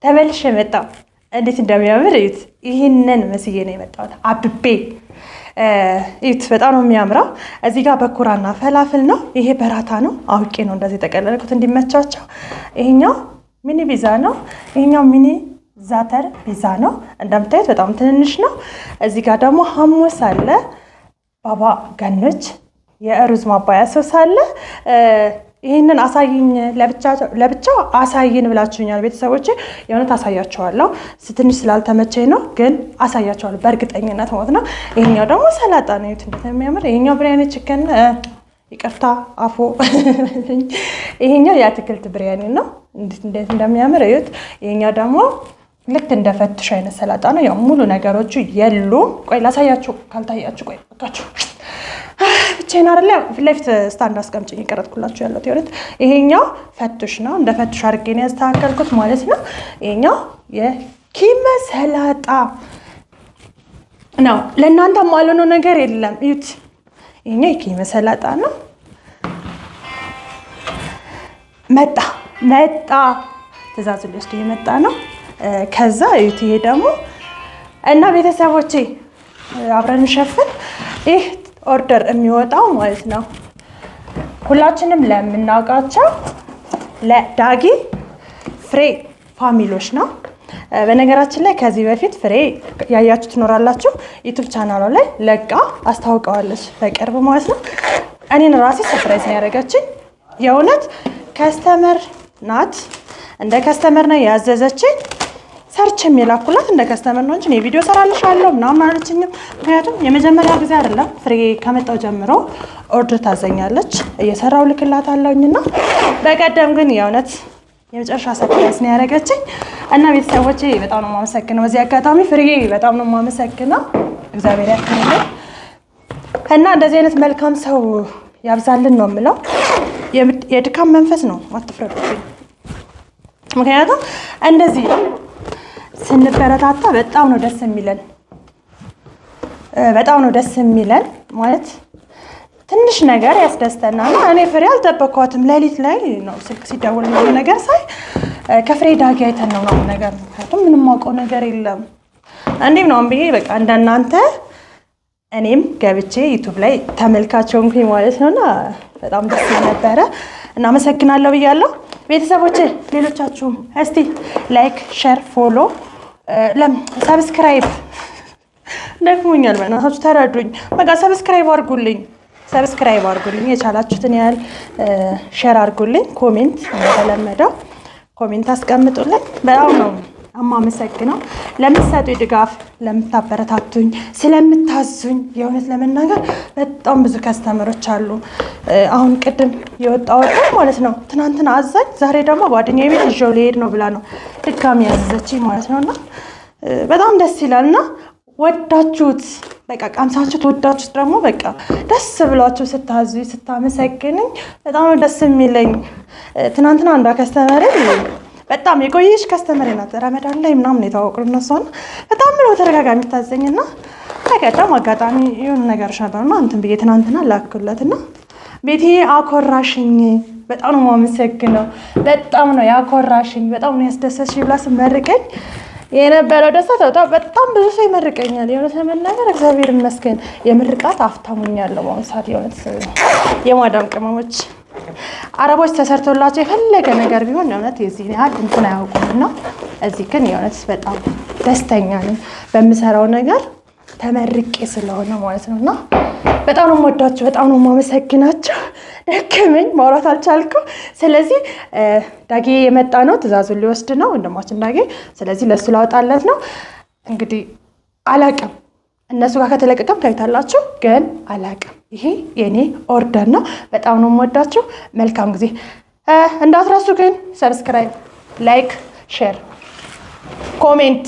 ተመልሼ መጣሁ። እንዴት እንደሚያምር እዩት። ይህንን መስዬ ነው የመጣሁት አብቤ። እዩት፣ በጣም ነው የሚያምረው። እዚህ ጋር በኩራና ፈላፍል ነው። ይሄ በራታ ነው። አውቄ ነው እንደዚህ የተቀለልኩት እንዲመቻቸው። ይሄኛው ሚኒ ፒዛ ነው። ይሄኛው ሚኒ ዛተር ፒዛ ነው። እንደምታዩት በጣም ትንንሽ ነው። እዚህ ጋር ደግሞ ሐሙስ አለ፣ ባባ ገኖች፣ የሩዝ ማባያ ሶስ አለ። ይሄንን አሳይኝ ለብቻው አሳይን ብላችሁኛል ቤተሰቦቼ። የሆነ ታሳያቸዋለሁ። ትንሽ ስላልተመቸኝ ነው፣ ግን አሳያቸዋለሁ በእርግጠኝነት ማለት ነው። ይሄኛው ደግሞ ሰላጣ ነው። እዩት እንዴት የሚያምር። ይሄኛው ብሪያኒ ቺከን፣ ይቅርታ አፎ። ይሄኛው የአትክልት ብሪያኒ ነው። እንዴት እንደሚያምር እዩት። ይሄኛው ደግሞ ልክ እንደ ፈትሽ አይነት ሰላጣ ነው። ያው ሙሉ ነገሮቹ የሉም። ቆይ ላሳያችሁ፣ ካልታያችሁ ቆይ በቃችሁ። ብቻዬን አይደለ ፊት ለፊት ስታንድ አስቀምጬ እየቀረጥኩላችሁ ያለሁት የሆነት። ይሄኛው ፈትሽ ነው። እንደ ፈትሽ አድርጌ ነው ያስተካከልኩት ማለት ነው። ይሄኛው የኪመ ሰላጣ ነው። ለእናንተ ማልሆነው ነገር የለም። እዩት። ይሄኛው የኪመ ሰላጣ ነው። መጣ ትእዛዙ ሊወስድ የመጣ ነው። ከዛ እዩት። ይሄ ደግሞ እና ቤተሰቦቼ አብረን እንሸፍን። ይህ ኦርደር የሚወጣው ማለት ነው ሁላችንም ለምናውቃቸው ለዳጊ ፍሬ ፋሚሊዎች ነው። በነገራችን ላይ ከዚህ በፊት ፍሬ ያያችሁ ትኖራላችሁ። ዩቲዩብ ቻናሏ ላይ ለቃ አስታውቀዋለች በቅርብ ማለት ነው። እኔን ራሴ ሰርፕራይዝ ነው ያደረገችኝ። የእውነት ከስተመር ናት። እንደ ከስተመር ነው ያዘዘችኝ። ሰርች የሚላኩላት እንደ ከስተመር ነው እንጂ እኔ ቪዲዮ ሰራልሻለሁ ምናምን አለችኝም። ምክንያቱም የመጀመሪያ ጊዜ አይደለም ፍሬ ከመጣው ጀምሮ ኦርደር ታዘኛለች፣ እየሰራው ልክላታለሁኝና በቀደም ግን የእውነት የመጨረሻ ሰርፕራይዝ ነው ያደረገችኝ እና ቤተሰቦቼ በጣም ነው የማመሰግነው። በዚህ አጋጣሚ ፍሬ በጣም ነው የማመሰግነው። እግዚአብሔር ያክብርልኝ እና እንደዚህ አይነት መልካም ሰው ያብዛልን ነው የምለው። የድካም መንፈስ ነው አትፍረዱብኝ። ምክንያቱም እንደዚህ ስንበረታታ በጣም ነው ደስ የሚለን። በጣም ነው ደስ የሚለን ማለት ትንሽ ነገር ያስደስተናል። እኔ ፍሬ አልጠበኳትም። ሌሊት ላይ ነው ስልክ ሲደውል ነው ነገር ሳይ ከፍሬ ዳጊ አይተን ነው ነገር። ምክንያቱም ምንም ማውቀው ነገር የለም። እንዴም ነው ብዬ በቃ እንደናንተ እኔም ገብቼ ዩቲዩብ ላይ ተመልካቾንኩኝ ማለት ነውና በጣም ደስ ነበረ እና አመሰግናለሁ ብያለሁ። ቤተሰቦቼ ሌሎቻችሁም እስቲ ላይክ፣ ሼር፣ ፎሎ ሰብስክራይብ ደክሞኛል። በእናታችሁ ተረዱኝ። በቃ ሰብስክራይብ አድርጉልኝ። የቻላችሁትን ያህል ሼር አድርጉልኝ። ኮሜንት እንደተለመደው ኮሜንት አስቀምጡልኝ። በጣም ነው የማመሰግነው ለምትሰጡኝ ድጋፍ፣ ለምታበረታቱኝ፣ ስለምታዙኝ። የእውነት ለመናገር በጣም ብዙ ከስተመሮች አሉ። አሁን ቅድም የወጣው ማለት ነው ትናንትና አዛኝ፣ ዛሬ ደግሞ ጓደኛዬ ቤት ይዤው ልሄድ ነው ብላ ነው ድጋሚ ያዘዘችኝ ማለት ነውና በጣም ደስ ይላልና ወዳችሁት በቃ ቀምሳችሁት ወዳችሁት ደግሞ በቃ ደስ ብሏችሁ ስታዙኝ ስታመሰግኑኝ በጣም ደስ የሚለኝ። ትናንትና አንዷ ከስተመር በጣም የቆየች ከስተመር ናት። ረመዳን ላይ ምናምን የተዋወቅነው እነሷና በጣም ነው ተደጋጋሚ ታዘኝና ተቀደም አጋጣሚ የሆነ ነገር ነበርና እንትን ብዬ ትናንትና ላክኩለትና ቤቴ አኮራሽኝ፣ በጣም ነው የማመሰግነው፣ በጣም ነው ያኮራሽኝ፣ በጣም ነው ያስደሰትሽ ብላ ስመርቀኝ የነበረው ደስታ በጣም ብዙ ሰው ይመርቀኛል። የእውነት ለመናገር እግዚአብሔር ይመስገን የምርቃት አፍታሙኛለሁ። በአሁኑ ሰዓት የእውነት የማዳም ቅመሞች አረቦች ተሰርቶላቸው የፈለገ ነገር ቢሆን የእውነት የዚህ ያህል እንትን አያውቁምና እዚህ ግን የእውነት በጣም ደስተኛ ነኝ በምሰራው ነገር ተመርቄ ስለሆነ ማለት ነውና በጣም ነው የምወዳችሁ፣ በጣም ነው የማመሰግናችሁ። ደከመኝ ማውራት አልቻልኩም። ስለዚህ ዳጊ የመጣ ነው ትእዛዙን ሊወስድ ነው ወንድማችን ዳጊ። ስለዚህ ለሱ ላወጣለት ነው እንግዲህ አላቅም። እነሱ ጋር ከተለቀቀም ታይታላችሁ፣ ግን አላቅም። ይሄ የኔ ኦርደር ነው። በጣም ነው የምወዳችሁ። መልካም ጊዜ። እንዳትረሱ ግን ሰብስክራይብ፣ ላይክ፣ ሼር፣ ኮሜንት